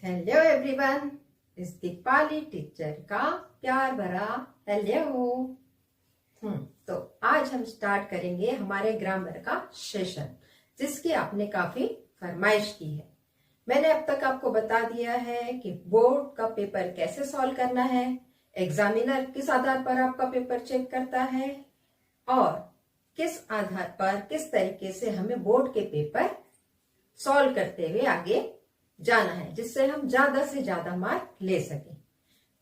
Hello everyone, इस Deepali teacher का प्यार भरा हेलो। तो आज हम स्टार्ट करेंगे हमारे ग्रामर का सेशन, जिसकी आपने काफी फरमाइश की है। मैंने अब तक आपको बता दिया है कि बोर्ड का पेपर कैसे सॉल्व करना है, एग्जामिनर किस आधार पर आपका पेपर चेक करता है और किस आधार पर किस तरीके से हमें बोर्ड के पेपर सॉल्व करते हुए आगे जाना है, जिससे हम ज्यादा से ज्यादा मार्क ले सकें।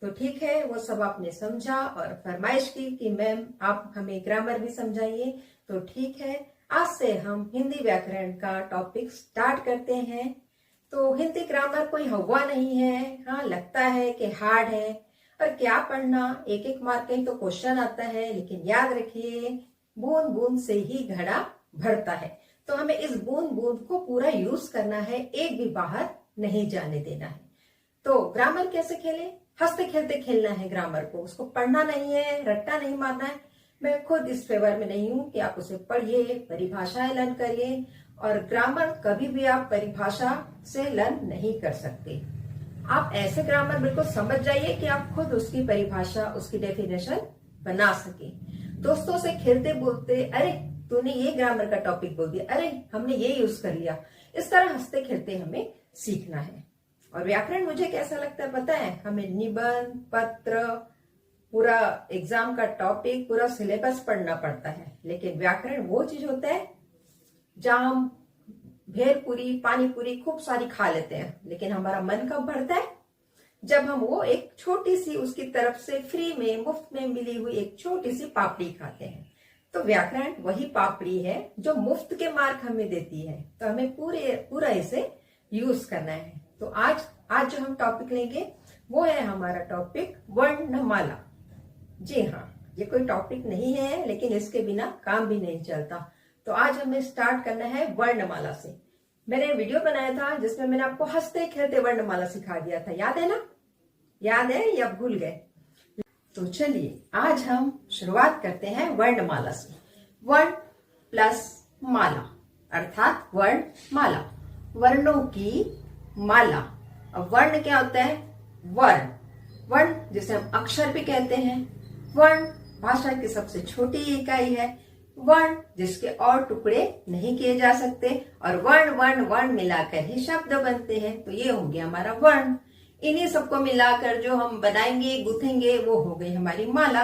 तो ठीक है, वो सब आपने समझा और फरमाइश की कि मैम आप हमें ग्रामर भी समझाइए। तो ठीक है, आज से हम हिंदी व्याकरण का टॉपिक स्टार्ट करते हैं। तो हिंदी ग्रामर कोई हवा नहीं है। हाँ, लगता है कि हार्ड है और क्या पढ़ना, एक एक मार्क का ही तो क्वेश्चन आता है, लेकिन याद रखिए बूंद बूंद से ही घड़ा भरता है। तो हमें इस बूंद बूंद को पूरा यूज करना है, एक भी बाहर नहीं जाने देना है। तो ग्रामर कैसे खेले? हंसते खेलते खेलना है ग्रामर को, उसको पढ़ना नहीं है, रट्टा नहीं मारना है। मैं खुद इस फेवर में नहीं हूं कि आप उसे पढ़िए, परिभाषाएं लर्न करिए। और ग्रामर कभी भी आप परिभाषा से लर्न नहीं कर सकते। आप ऐसे ग्रामर बिल्कुल समझ जाइए कि आप खुद उसकी परिभाषा, उसकी डेफिनेशन बना सके। दोस्तों से खेलते बोलते, अरे तूने ये ग्रामर का टॉपिक बोल दिया, अरे हमने ये यूज कर लिया। इस तरह हंसते खेलते हमें सीखना है। और व्याकरण मुझे कैसा लगता है पता है? हमें निबंध, पत्र, पूरा एग्जाम का टॉपिक, पूरा सिलेबस पढ़ना पड़ता है। लेकिन व्याकरण वो चीज होता है जहां हम भेलपूरी, पानीपूरी खूब सारी खा लेते हैं, लेकिन हमारा मन कब भरता है? जब हम वो एक छोटी सी उसकी तरफ से फ्री में, मुफ्त में मिली हुई एक छोटी सी पापड़ी खाते हैं। तो व्याकरण वही पापड़ी है जो मुफ्त के मार्क हमें देती है। तो हमें पूरा इसे यूज करना है। तो आज जो हम टॉपिक लेंगे वो है हमारा टॉपिक वर्णमाला। जी हाँ, ये कोई टॉपिक नहीं है, लेकिन इसके बिना काम भी नहीं चलता। तो आज हमें स्टार्ट करना है वर्णमाला से। मैंने वीडियो बनाया था जिसमें मैंने आपको हंसते खेलते वर्णमाला सिखा दिया था, याद है ना? याद है या भूल गए? तो चलिए आज हम शुरुआत करते हैं वर्णमाला से। वर्ण प्लस माला अर्थात वर्णमाला, वर्णों की माला। अब वर्ण क्या होता है? वर्ण, वर्ण जिसे हम अक्षर भी कहते हैं। वर्ण भाषा की सबसे छोटी इकाई है। वर्ण जिसके और टुकड़े नहीं किए जा सकते, और वर्ण वर्ण वर्ण मिलाकर ही शब्द बनते हैं। तो ये हो गया हमारा वर्ण। इन्हीं सबको मिलाकर जो हम बनाएंगे, गुथेंगे, वो हो गई हमारी माला,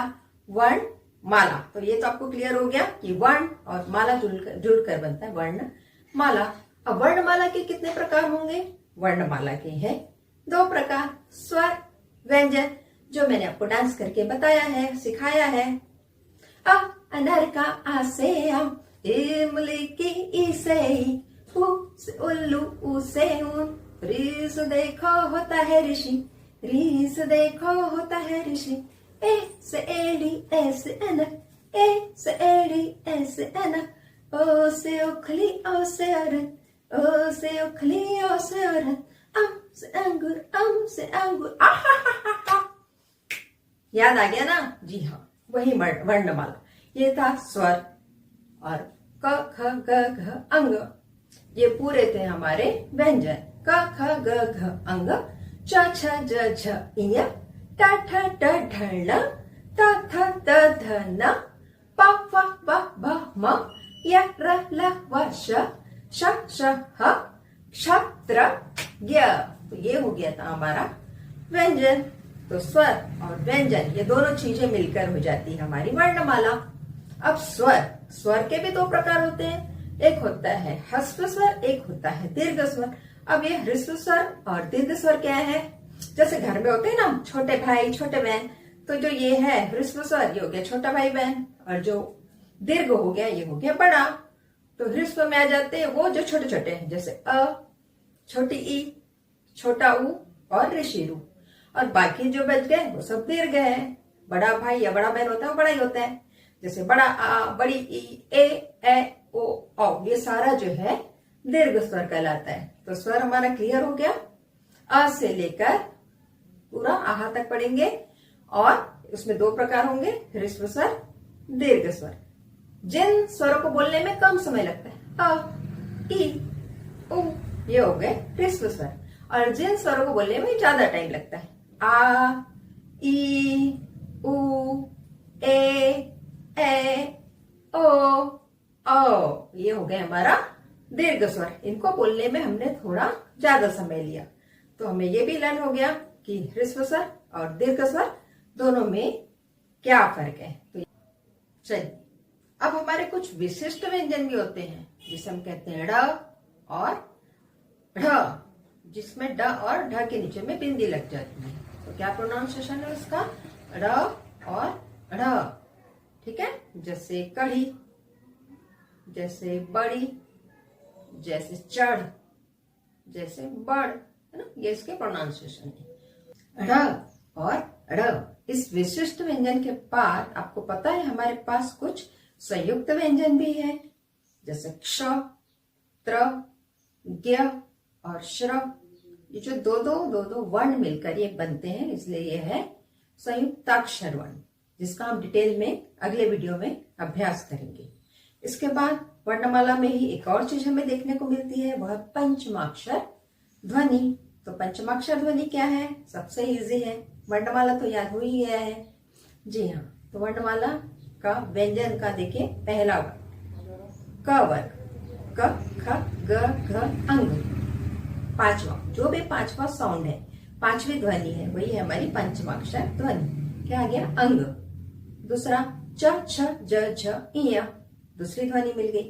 वर्ण माला। तो ये तो आपको क्लियर हो गया कि वर्ण और माला जुड़कर बनता है वर्ण माला। अब वर्णमाला के कितने प्रकार होंगे? वर्णमाला के हैं 2 प्रकार, स्वर, व्यंजन, जो मैंने आपको डांस करके बताया है, सिखाया है। अ अनर का आ से आ, इमली की ई से ई, उ से उल्लू, उ से ऊन, रीस देखो होता है ऋषि, रीस देखो होता है ऋषि। ए से एड़ी, ए से अनर, ए से एड़ी, ए से अनर, ओ से उखली, ओ से अरन, ओ से उखली, ओ से अरन, से अंगूर, से अंगूर। याद आ गया ना? जी हाँ, वही वर्णमाला। ये था स्वर। और क ख ग घ अंग, ये पूरे थे हमारे व्यंजन। क ख ग घ अंग, च छ ज झ इय, ट ठ ड ढ ण, त थ द ध न, प फ ब भ म, य र ल व श, श श ह, क्षत्र ज्ञ। तो ये हो गया था हमारा व्यंजन। तो स्वर और व्यंजन ये दोनों चीजें मिलकर हो जाती है हमारी वर्णमाला। अब स्वर, स्वर के भी 2 प्रकार होते हैं। एक होता है ह्रस्व स्वर, एक होता है दीर्घ स्वर। अब ये ह्रस्व स्वर और दीर्घ स्वर क्या है? जैसे घर में होते हैं ना छोटे भाई छोटे बहन, तो जो ये है ह्रस्व स्वर, ये हो गया छोटा भाई बहन, और जो दीर्घ हो गया ये हो गया बड़ा। तो ह्रस्व में आ जाते हैं वो जो छोटे छोटे हैं, जैसे अ, छोटी ई, छोटा ऊ और ऋषि रू। और बाकी जो बच गए वो सब दीर्घ है। बड़ा भाई या बड़ा बहन होता है वो बड़ा ही होता है, जैसे बड़ा आ, बड़ी ई, ए ओ औ, ये सारा जो है दीर्घ स्वर कहलाता है। तो स्वर हमारा क्लियर हो गया। अ से लेकर पूरा आहा तक पढ़ेंगे, और उसमें 2 प्रकार होंगे, ह्रस्व स्वर, दीर्घ स्वर। जिन स्वरों को बोलने में कम समय लगता है, अ, ई, उ, ये हो गए ह्रस्व स्वर। और जिन स्वरों को बोलने में ज्यादा टाइम लगता है, आ, ई, उ, ए, ओ, औ, ये हो गया हमारा दीर्घ स्वर। इनको बोलने में हमने थोड़ा ज्यादा समय लिया। तो हमें ये भी लर्न हो गया कि ह्रस्व स्वर और दीर्घ स्वर दोनों में क्या फर्क है। तो चलिए, अब हमारे कुछ विशिष्ट व्यंजन भी होते हैं जिसे हम कहते हैं ड़ और ढ, जिसमें ड और ढ के नीचे में बिंदी लग जाती है। तो क्या प्रोनाउंसिएशन है उसका? ड़ और ढ। ठीक है, जैसे कढ़ी, जैसे बड़ी, जैसे चढ़, जैसे बड़, है ना, ये इसके प्रोनाउंसिएशन है। ढ और ढ़, इस विशिष्ट व्यंजन के बाद आपको पता है हमारे पास कुछ संयुक्त व्यंजन भी है, जैसे क्ष, त्र, ज्ञ और श्र। ये जो दो वर्ण मिलकर ये बनते हैं, इसलिए ये है संयुक्ताक्षर वर्ण, जिसका हम डिटेल में अगले वीडियो में अभ्यास करेंगे। इसके बाद वर्णमाला में ही एक और चीज हमें देखने को मिलती है, वह पंचमाक्षर ध्वनि। तो पंचमाक्षर ध्वनि क्या है? सबसे इजी है, वर्णमाला तो याद हो ही गया है। जी हाँ, तो वर्णमाला का व्यंजन का देखिए, पहला वर्ग क वर्ग, क, ख, ग, घ, अंग। पांचवा, जो भी पांचवा साउंड है, पांचवी ध्वनि है, वही है हमारी पंचमाक्षर ध्वनि। क्या आ गया? अंग। दूसरा च, छ, ज, झ, इया, दूसरी ध्वनि मिल गई।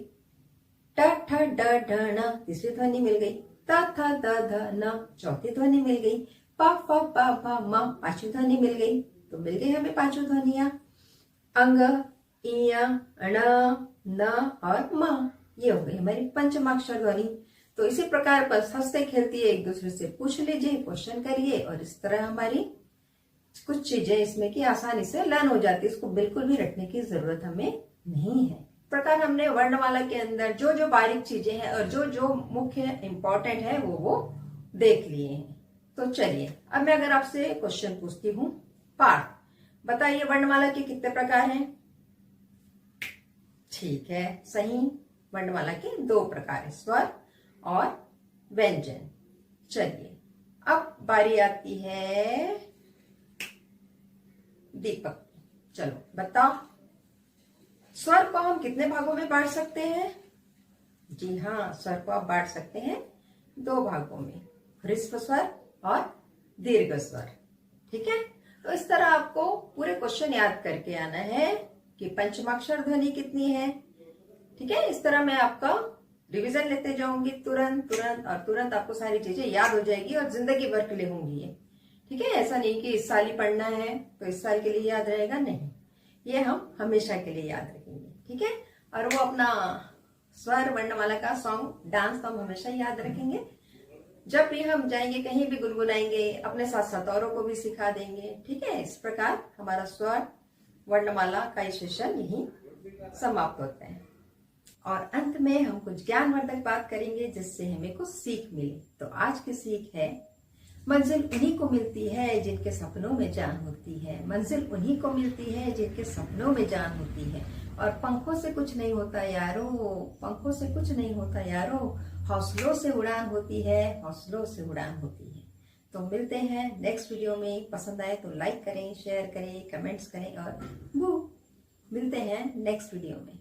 ट, ठ, ड, ढ, ण, तीसरी ध्वनि मिल गई। त, थ, द, ध, न, चौथी ध्वनि मिल गई। प, फ, प, भ, म, पांचवी ध्वनि मिल गई। तो मिल गई हमें पांचों ध्वनियां। अंग, इया, ण, न और म, ये हो गई हमारी पंचमाक्षर ध्वनि। तो इसी प्रकार बस हंसते खेलती है, एक दूसरे से पूछ लीजिए, क्वेश्चन करिए, और इस तरह हमारी कुछ चीजें इसमें की आसानी से लर्न हो जाती है। इसको बिल्कुल भी रटने की जरूरत हमें नहीं है। इस प्रकार हमने वर्णमाला के अंदर जो जो बारीक चीजें हैं और जो जो मुख्य इंपॉर्टेंट है वो देख लिए हैं। तो चलिए, अब मैं अगर आपसे क्वेश्चन पूछती हूँ, पाठ बताइए वर्णमाला के कितने प्रकार हैं? ठीक है, सही, वर्णमाला के 2 प्रकार है, स्वर और व्यंजन। चलिए, अब बारी आती है दीपक। चलो बताओ, स्वर को हम कितने भागों में बांट सकते हैं? जी हाँ, स्वर को आप बांट सकते हैं 2 भागों में, ह्रस्व स्वर और दीर्घ स्वर। ठीक है, तो इस तरह आपको पूरे क्वेश्चन याद करके आना है कि पंचमाक्षर ध्वनि कितनी है। ठीक है, इस तरह मैं आपका रिवीजन लेते जाऊंगी तुरंत और तुरंत आपको सारी चीजें याद हो जाएगी और जिंदगी भर के लिए होंगी ये। ठीक है, ऐसा नहीं कि इस साल ही पढ़ना है तो इस साल के लिए याद रहेगा, नहीं, ये हम हमेशा के लिए याद रखेंगे। ठीक है, और वो अपना स्वर वर्णमाला का सॉन्ग डांस तो हम हमेशा याद रखेंगे। जब भी हम जाएंगे कहीं भी गुनगुनाएंगे, अपने साथ साथ औरों को भी सिखा देंगे। ठीक है, इस प्रकार हमारा स्वर वर्णमाला का ये सेशन यही समाप्त होता है। और अंत में हम कुछ ज्ञानवर्धक बात करेंगे जिससे हमें कुछ सीख मिले। तो आज की सीख है, मंजिल उन्हीं को मिलती है जिनके सपनों में जान होती है। मंजिल उन्हीं को मिलती है जिनके सपनों में जान होती है। और पंखों से कुछ नहीं होता यारो, पंखों से कुछ नहीं होता यारो, हौसलों से उड़ान होती है, हौसलों से उड़ान होती है। तो मिलते हैं नेक्स्ट वीडियो में। पसंद आए तो लाइक करें, शेयर करें, कमेंट्स करें और मिलते हैं नेक्स्ट वीडियो में।